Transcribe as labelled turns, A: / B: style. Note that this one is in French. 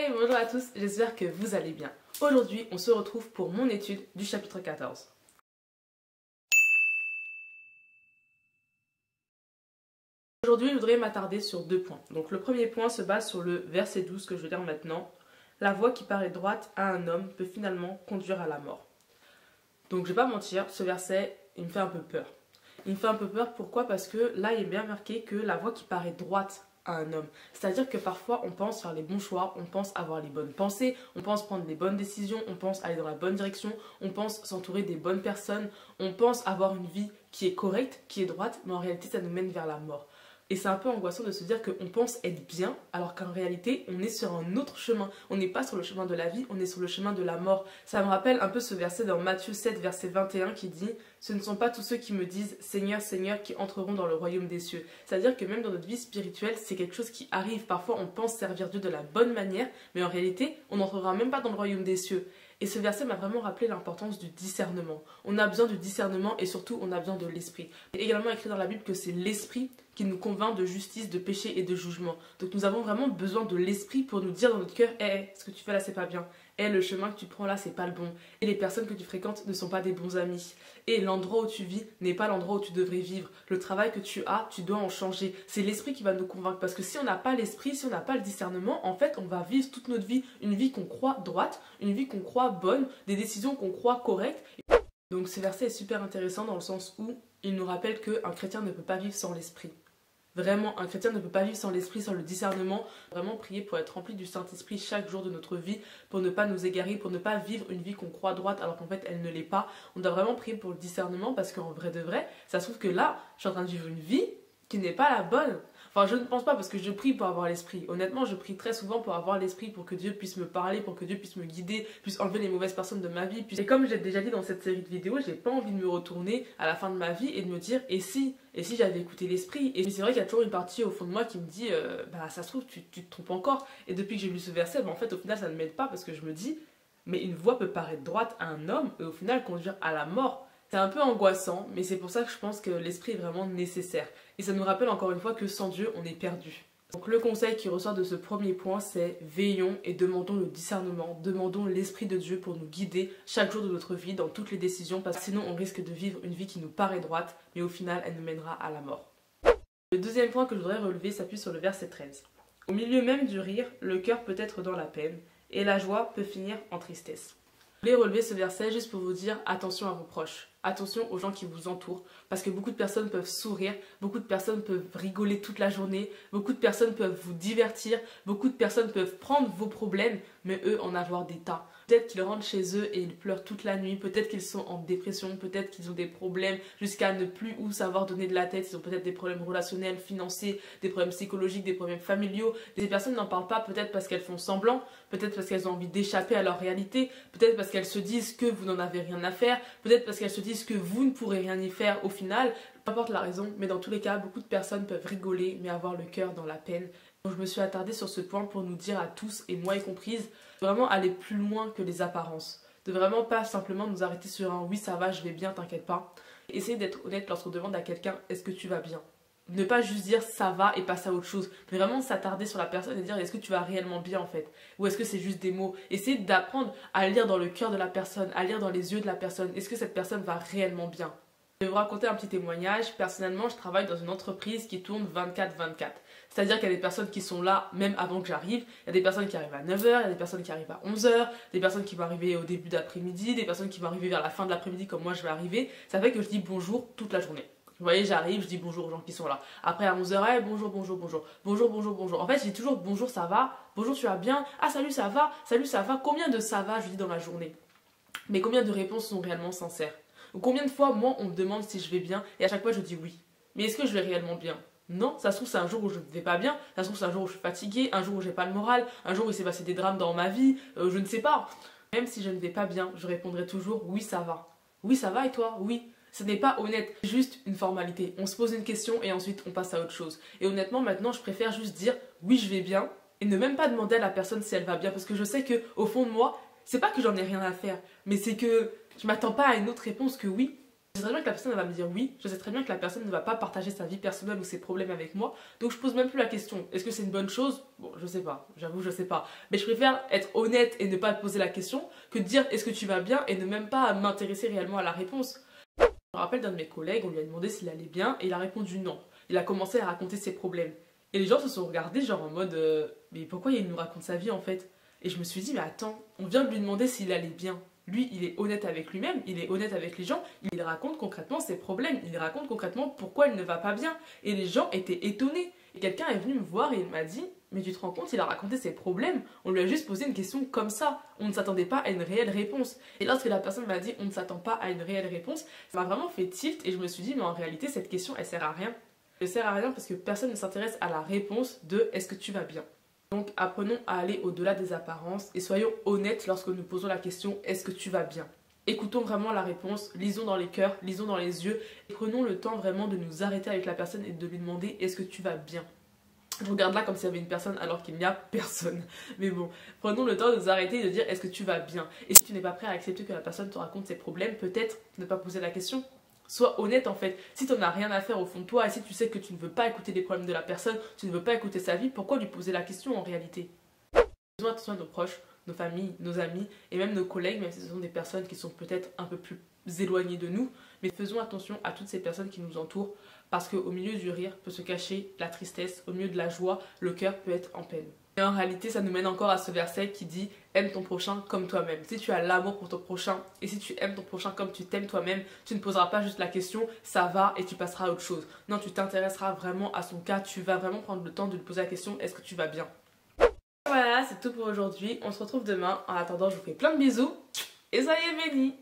A: Hey, bonjour à tous, j'espère que vous allez bien. Aujourd'hui, on se retrouve pour mon étude du chapitre 14. Aujourd'hui, je voudrais m'attarder sur deux points. Donc le premier point se base sur le verset 12 que je vais lire maintenant. La voie qui paraît droite à un homme peut finalement conduire à la mort. Donc je vais pas mentir, ce verset, il me fait un peu peur. Il me fait un peu peur, pourquoi? Parce que là, il est bien marqué que la voie qui paraît droite à un homme. C'est-à-dire que parfois, on pense faire les bons choix, on pense avoir les bonnes pensées, on pense prendre les bonnes décisions, on pense aller dans la bonne direction, on pense s'entourer des bonnes personnes, on pense avoir une vie qui est correcte, qui est droite, mais en réalité, ça nous mène vers la mort. Et c'est un peu angoissant de se dire qu'on pense être bien, alors qu'en réalité, on est sur un autre chemin. On n'est pas sur le chemin de la vie, on est sur le chemin de la mort. Ça me rappelle un peu ce verset dans Matthieu 7, verset 21 qui dit « Ce ne sont pas tous ceux qui me disent « Seigneur, Seigneur » qui entreront dans le royaume des cieux. » C'est-à-dire que même dans notre vie spirituelle, c'est quelque chose qui arrive. Parfois, on pense servir Dieu de la bonne manière, mais en réalité, on n'entrera même pas dans le royaume des cieux. Et ce verset m'a vraiment rappelé l'importance du discernement. On a besoin du discernement et surtout, on a besoin de l'esprit. Il est également écrit dans la Bible que c'est l'esprit qui nous convainc de justice, de péché et de jugement. Donc nous avons vraiment besoin de l'esprit pour nous dire dans notre cœur « Hé, ce que tu fais là, c'est pas bien. Hé, le chemin que tu prends là, c'est pas le bon. Et les personnes que tu fréquentes ne sont pas des bons amis. Et l'endroit où tu vis n'est pas l'endroit où tu devrais vivre. Le travail que tu as, tu dois en changer. » C'est l'esprit qui va nous convaincre. Parce que si on n'a pas l'esprit, si on n'a pas le discernement, en fait, on va vivre toute notre vie une vie qu'on croit droite, une vie qu'on croit bonne, des décisions qu'on croit correctes. Donc ce verset est super intéressant dans le sens où il nous rappelle qu'un chrétien ne peut pas vivre sans l'esprit. Vraiment, un chrétien ne peut pas vivre sans l'esprit, sans le discernement. Vraiment prier pour être rempli du Saint-Esprit chaque jour de notre vie, pour ne pas nous égarer, pour ne pas vivre une vie qu'on croit droite alors qu'en fait elle ne l'est pas. On doit vraiment prier pour le discernement parce qu'en vrai de vrai, ça se trouve que là, je suis en train de vivre une vie qui n'est pas la bonne. Enfin, je ne pense pas parce que je prie pour avoir l'esprit. Honnêtement, je prie très souvent pour avoir l'esprit, pour que Dieu puisse me parler, pour que Dieu puisse me guider, puisse enlever les mauvaises personnes de ma vie. Et comme j'ai déjà dit dans cette série de vidéos, j'ai pas envie de me retourner à la fin de ma vie et de me dire et si j'avais écouté l'esprit. Et c'est vrai qu'il y a toujours une partie au fond de moi qui me dit bah ça se trouve tu te trompes encore. Et depuis que j'ai lu ce verset, bah, en fait au final ça ne m'aide pas parce que je me dis mais une voie peut paraître droite à un homme et au final conduire à la mort. C'est un peu angoissant, mais c'est pour ça que je pense que l'esprit est vraiment nécessaire. Et ça nous rappelle encore une fois que sans Dieu, on est perdu. Donc le conseil qui ressort de ce premier point, c'est veillons et demandons le discernement, demandons l'esprit de Dieu pour nous guider chaque jour de notre vie dans toutes les décisions, parce que sinon on risque de vivre une vie qui nous paraît droite, mais au final elle nous mènera à la mort. Le deuxième point que je voudrais relever s'appuie sur le verset 13. Au milieu même du rire, le cœur peut être dans la peine, et la joie peut finir en tristesse. Je voulais relever ce verset juste pour vous dire attention à vos proches, attention aux gens qui vous entourent, parce que beaucoup de personnes peuvent sourire, beaucoup de personnes peuvent rigoler toute la journée, beaucoup de personnes peuvent vous divertir, beaucoup de personnes peuvent prendre vos problèmes, mais eux en avoir des tas. Peut-être qu'ils rentrent chez eux et ils pleurent toute la nuit, peut-être qu'ils sont en dépression, peut-être qu'ils ont des problèmes jusqu'à ne plus où savoir donner de la tête, ils ont peut-être des problèmes relationnels, financiers, des problèmes psychologiques, des problèmes familiaux. Des personnes n'en parlent pas peut-être parce qu'elles font semblant, peut-être parce qu'elles ont envie d'échapper à leur réalité, peut-être parce qu'elles se disent que vous n'en avez rien à faire, peut-être parce qu'elles se disent que vous ne pourrez rien y faire au final. Peu importe la raison, mais dans tous les cas, beaucoup de personnes peuvent rigoler mais avoir le cœur dans la peine. Donc je me suis attardée sur ce point pour nous dire à tous, et moi y comprise, de vraiment aller plus loin que les apparences. De vraiment pas simplement nous arrêter sur un « oui ça va, je vais bien, t'inquiète pas ». Essayez d'être honnête lorsqu'on demande à quelqu'un « est-ce que tu vas bien ?» Ne pas juste dire « ça va » et passer à autre chose, mais vraiment s'attarder sur la personne et dire « est-ce que tu vas réellement bien en fait ?» Ou est-ce que c'est juste des mots? Essayez d'apprendre à lire dans le cœur de la personne, à lire dans les yeux de la personne. Est-ce que cette personne va réellement bien? Je vais vous raconter un petit témoignage. Personnellement, je travaille dans une entreprise qui tourne 24/24. C'est-à-dire qu'il y a des personnes qui sont là même avant que j'arrive. Il y a des personnes qui arrivent à 9h, il y a des personnes qui arrivent à 11h, des personnes qui vont arriver au début d'après-midi, des personnes qui vont arriver vers la fin de l'après-midi comme moi je vais arriver. Ça fait que je dis bonjour toute la journée. Vous voyez, j'arrive, je dis bonjour aux gens qui sont là. Après à 11h, hey, bonjour, bonjour, bonjour, bonjour, bonjour, bonjour. En fait, je dis toujours bonjour, ça va, bonjour, tu vas bien, ah salut, ça va, combien de ça va, je dis dans la journée. Mais combien de réponses sont réellement sincères? Ou combien de fois, moi, on me demande si je vais bien et à chaque fois, je dis oui. Mais est-ce que je vais réellement bien? Non, ça se trouve, c'est un jour où je ne vais pas bien, ça se trouve, c'est un jour où je suis fatiguée, un jour où j'ai pas le moral, un jour où il s'est passé des drames dans ma vie, je ne sais pas. Même si je ne vais pas bien, je répondrai toujours oui, ça va. Oui, ça va et toi? Oui. Ce n'est pas honnête, c'est juste une formalité. On se pose une question et ensuite on passe à autre chose. Et honnêtement, maintenant, je préfère juste dire oui, je vais bien et ne même pas demander à la personne si elle va bien parce que je sais que au fond de moi, c'est pas que j'en ai rien à faire, mais c'est que je m'attends pas à une autre réponse que oui. Je sais très bien que la personne va me dire oui, je sais très bien que la personne ne va pas partager sa vie personnelle ou ses problèmes avec moi, donc je pose même plus la question. Est-ce que c'est une bonne chose? Bon, je sais pas, j'avoue, je sais pas. Mais je préfère être honnête et ne pas poser la question que de dire est-ce que tu vas bien et ne même pas m'intéresser réellement à la réponse. Je me rappelle d'un de mes collègues, on lui a demandé s'il allait bien et il a répondu non. Il a commencé à raconter ses problèmes. Et les gens se sont regardés genre en mode mais pourquoi il nous raconte sa vie en fait? Et je me suis dit mais attends, on vient de lui demander s'il allait bien. Lui, il est honnête avec lui-même, il est honnête avec les gens, il raconte concrètement ses problèmes, il raconte concrètement pourquoi il ne va pas bien. Et les gens étaient étonnés. Et quelqu'un est venu me voir et il m'a dit mais tu te rends compte, il a raconté ses problèmes, on lui a juste posé une question comme ça. On ne s'attendait pas à une réelle réponse. Et lorsque la personne m'a dit on ne s'attend pas à une réelle réponse, ça m'a vraiment fait tilt et je me suis dit mais en réalité cette question elle sert à rien. Elle sert à rien parce que personne ne s'intéresse à la réponse de est-ce que tu vas bien. Donc apprenons à aller au-delà des apparences et soyons honnêtes lorsque nous posons la question est-ce que tu vas bien? Écoutons vraiment la réponse, lisons dans les cœurs, lisons dans les yeux et prenons le temps vraiment de nous arrêter avec la personne et de lui demander est-ce que tu vas bien? Je regarde là comme s'il y avait une personne alors qu'il n'y a personne. Mais bon, prenons le temps de nous arrêter et de dire est-ce que tu vas bien? Et si tu n'es pas prêt à accepter que la personne te raconte ses problèmes, peut-être ne pas poser la question. Sois honnête en fait. Si tu n'en as rien à faire au fond de toi et si tu sais que tu ne veux pas écouter les problèmes de la personne, tu ne veux pas écouter sa vie, pourquoi lui poser la question en réalité? Faisons attention à nos proches, nos familles, nos amis et même nos collègues, même si ce sont des personnes qui sont peut-être un peu plus éloignées de nous, mais faisons attention à toutes ces personnes qui nous entourent parce qu'au milieu du rire peut se cacher la tristesse, au milieu de la joie, le cœur peut être en peine. Et en réalité, ça nous mène encore à ce verset qui dit « Aime ton prochain comme toi-même ». Si tu as l'amour pour ton prochain et si tu aimes ton prochain comme tu t'aimes toi-même, tu ne poseras pas juste la question « ça va » et tu passeras à autre chose. Non, tu t'intéresseras vraiment à son cas, tu vas vraiment prendre le temps de lui poser la question « Est-ce que tu vas bien ?» Voilà, c'est tout pour aujourd'hui. On se retrouve demain. En attendant, je vous fais plein de bisous et soyez bénis.